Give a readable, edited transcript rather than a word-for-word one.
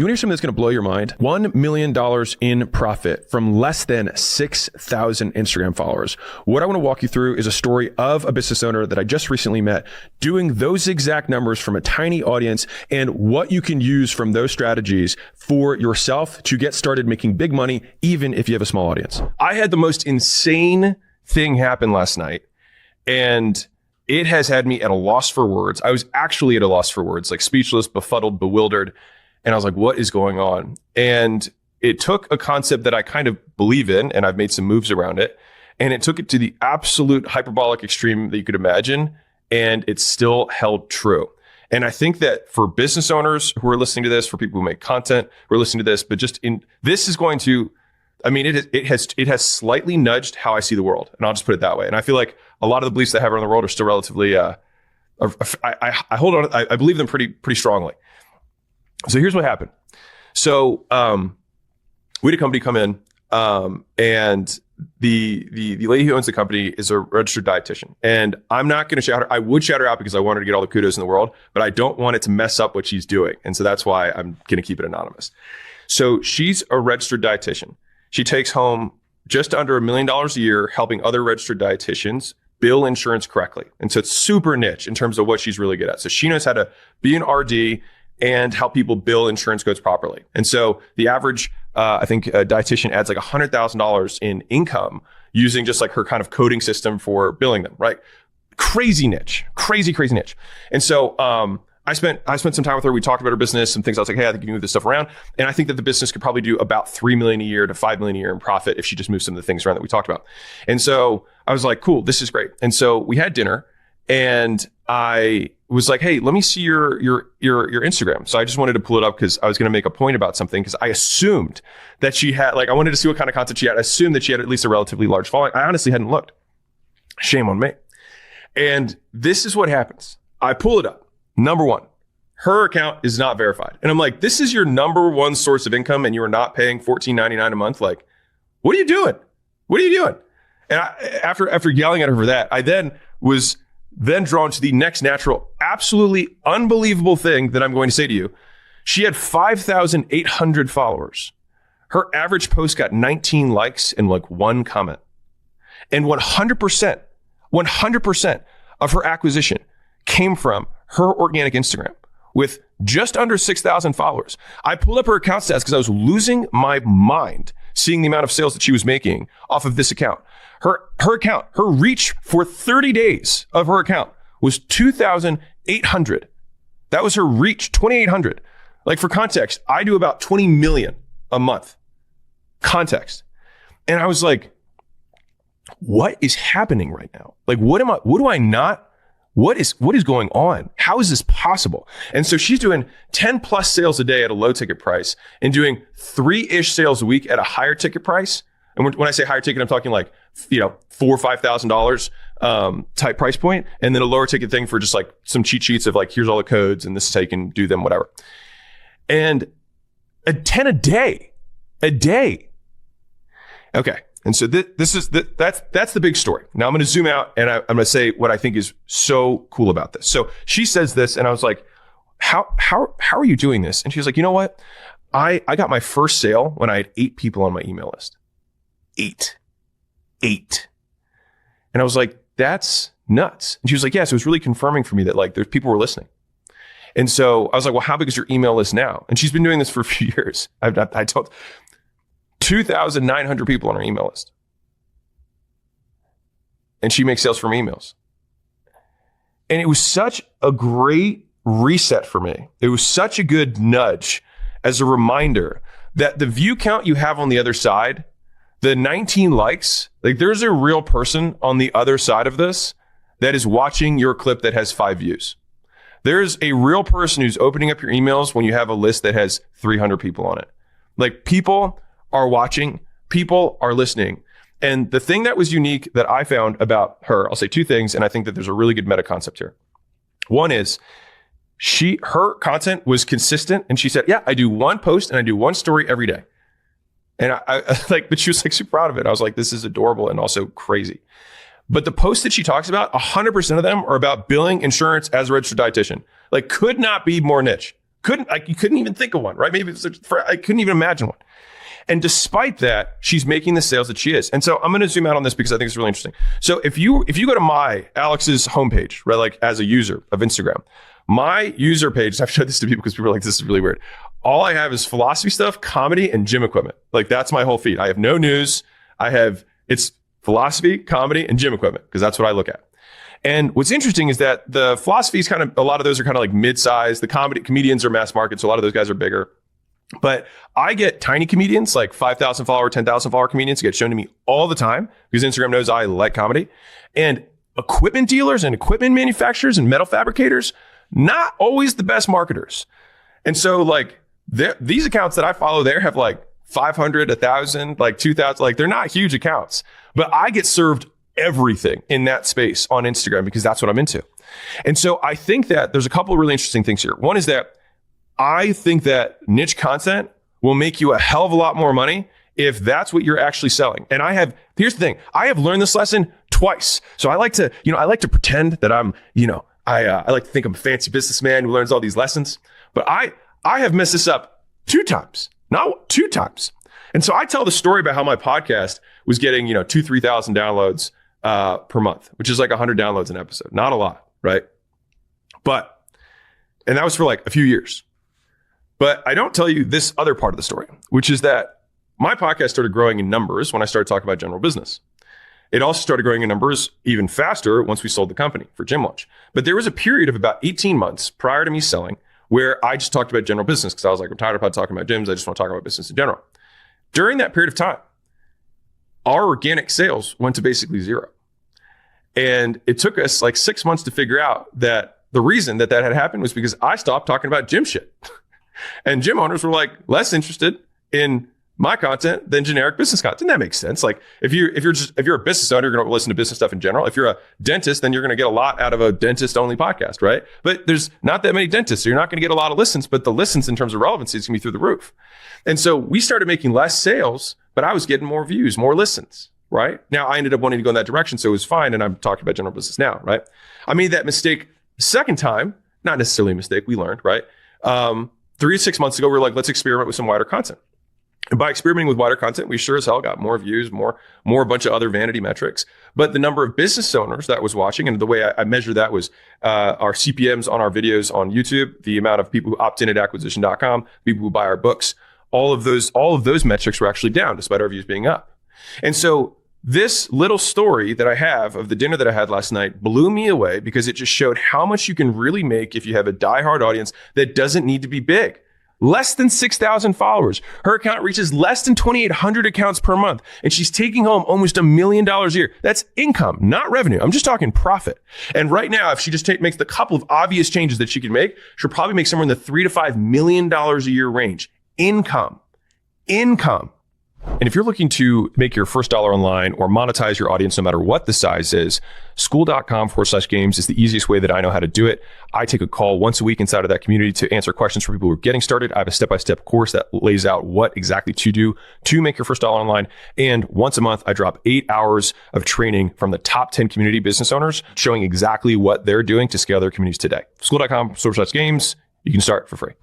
You want to hear something that's going to blow your mind? $1 million in profit from less than 6,000 Instagram followers. What I want to walk you through is a story of a business owner that I just recently met doing those exact numbers from a tiny audience and what you can use from those strategies for yourself to get started making big money, even if you have a small audience. I had the most insane thing happen last night, and it has had me at a loss for words. I was actually at a loss for words, like speechless, befuddled, bewildered. And I was like, what is going on? And it took a concept that I kind of believe in, and I've made some moves around it. And it took it to the absolute hyperbolic extreme that you could imagine. And it still held true. And I think that for business owners who are listening to this, for people who make content who are listening to this, but just in this is going to, I mean, it has slightly nudged how I see the world. And I'll just put it that way. And I feel like a lot of the beliefs that I have around the world are still relatively, I hold on, I believe them pretty strongly. So here's what happened. So we had a company come in, and the lady who owns the company is a registered dietitian. And I'm not going to shout her. I would shout her out because I want her to get all the kudos in the world, but I don't want it to mess up what she's doing. And so that's why I'm going to keep it anonymous. So she's a registered dietitian. She takes home just under $1 million a year helping other registered dietitians bill insurance correctly. And so it's super niche in terms of what she's really good at. So she knows how to be an RD and help people bill insurance codes properly. And so the average, I think a dietitian adds like $100,000 in income using just like her kind of coding system for billing them, right? Crazy niche, crazy niche. And so I spent some time with her. We talked about her business, some things. I was like, hey, I think you can move this stuff around. And I think that the business could probably do about $3 million a year to $5 million a year in profit if she just moves some of the things around that we talked about. And so I was like, cool, this is great. And so we had dinner, and I was like, hey, let me see your Instagram. So I just wanted to pull it up because I was going to make a point about something, because I assumed that she had, like, I wanted to see what kind of content she had. I assumed that she had at least a relatively large following. I honestly hadn't looked. Shame on me. And this is what happens. I pull it up. Number one, her account is not verified. And I'm like, this is your number one source of income and you are not paying $14.99 a month. Like, what are you doing? What are you doing? And after yelling at her for that, I was drawn to the next natural, absolutely unbelievable thing that I'm going to say to you. She had 5,800 followers. Her average post got 19 likes and like one comment. And 100% of her acquisition came from her organic Instagram with just under 6,000 followers. I pulled up her account stats because I was losing my mind seeing the amount of sales that she was making off of this account. Her account, her reach for 30 days of her account was 2,800. That was her reach, 2,800. Like, for context, I do about 20 million a month. Context. And I was like, what is happening right now? Like, what is going on? How is this possible? And so she's doing 10 plus sales a day at a low ticket price and doing 3-ish sales a week at a higher ticket price. And when I say higher ticket, I'm talking like, $4,000 or $5,000 type price point, and then a lower ticket thing for just like some cheat sheets of like, here's all the codes and this is how you can do them, whatever. And a 10 a day. Okay. And so that's the big story. Now I'm going to zoom out and I'm going to say what I think is so cool about this. So she says this, and I was like, how are you doing this? And she was like, you know what? I got my first sale when I had 8 people on my email list. 8. And I was like, that's nuts. And she was like, yeah, so it was really confirming for me that like there's people were listening. And so I was like, well, how big is your email list now? And she's been doing this for a few years. I told 2,900 people on her email list. And she makes sales from emails. And it was such a great reset for me. It was such a good nudge as a reminder that the view count you have on the other side, the 19 likes, like there's a real person on the other side of this that is watching your clip that has 5 views. There's a real person who's opening up your emails when you have a list that has 300 people on it. Like, people are watching, people are listening. And the thing that was unique that I found about her, I'll say 2 things, and I think that there's a really good meta concept here. One is her content was consistent, and she said, yeah, I do 1 post and I do 1 story every day. And but she was like super proud of it. I was like, this is adorable and also crazy. But the posts that she talks about, 100% of them are about billing insurance as a registered dietitian. Like, could not be more niche. you couldn't even think of one, right? Maybe I couldn't even imagine one. And despite that, she's making the sales that she is. And so I'm going to zoom out on this because I think it's really interesting. So if you go to Alex's homepage, right, like as a user of Instagram, my user page, I've showed this to people because people are like, this is really weird. All I have is philosophy stuff, comedy, and gym equipment. Like that's my whole feed. I have no news. It's philosophy, comedy, and gym equipment because that's what I look at. And what's interesting is that the philosophy is a lot of those are kind of like mid-size. The comedians are mass market, so a lot of those guys are bigger. But I get tiny comedians, like 5,000 follower, 10,000 follower comedians get shown to me all the time because Instagram knows I like comedy. And equipment dealers and equipment manufacturers and metal fabricators, not always the best marketers. And so like these accounts that I follow there have like 500, 1,000, like 2,000, like they're not huge accounts, but I get served everything in that space on Instagram because that's what I'm into. And so I think that there's a couple of really interesting things here. One is that I think that niche content will make you a hell of a lot more money if that's what you're actually selling. And here's the thing, I have learned this lesson twice. So I like to pretend that I'm, I like to think I'm a fancy businessman who learns all these lessons, but I have messed this up 2 times, not 2 times. And so I tell the story about how my podcast was getting, 2,000-3,000 downloads per month, which is like 100 downloads an episode. Not a lot, right? And that was for like a few years. But I don't tell you this other part of the story, which is that my podcast started growing in numbers when I started talking about general business. It also started growing in numbers even faster once we sold the company for Gym Launch. But there was a period of about 18 months prior to me selling where I just talked about general business because I was like, I'm tired of talking about gyms. I just want to talk about business in general. During that period of time, our organic sales went to basically 0. And it took us like 6 months to figure out that the reason that had happened was because I stopped talking about gym shit. And gym owners were like less interested in my content than generic business content. And that makes sense. Like if you're a business owner, you're going to listen to business stuff in general. If you're a dentist, then you're going to get a lot out of a dentist only podcast, right? But there's not that many dentists, so you're not going to get a lot of listens, but the listens in terms of relevancy is going to be through the roof. And so we started making less sales, but I was getting more views, more listens, right? Now I ended up wanting to go in that direction, so it was fine. And I'm talking about general business now, right? I made that mistake the second time, not necessarily a mistake, we learned, right? 3 to 6 months ago, we were like, let's experiment with some wider content. And by experimenting with wider content, we sure as hell got more views, more a bunch of other vanity metrics. But the number of business owners that was watching, and the way I measure that was our CPMs on our videos on YouTube, the amount of people who opt in at acquisition.com, people who buy our books, all of those metrics were actually down despite our views being up. And so this little story that I have of the dinner that I had last night blew me away because it just showed how much you can really make if you have a diehard audience that doesn't need to be big. Less than 6,000 followers. Her account reaches less than 2,800 accounts per month, and she's taking home almost $1 million a year. That's income, not revenue. I'm just talking profit. And right now, if she just makes the couple of obvious changes that she can make, she'll probably make somewhere in the $3 to $5 million a year range. Income. And if you're looking to make your first dollar online or monetize your audience, no matter what the size is, skool.com/games is the easiest way that I know how to do it. I take a call once a week inside of that community to answer questions for people who are getting started. I have a step-by-step course that lays out what exactly to do to make your first dollar online. And once a month, I drop 8 hours of training from the top 10 community business owners, showing exactly what they're doing to scale their communities today. Skool.com/games. You can start for free.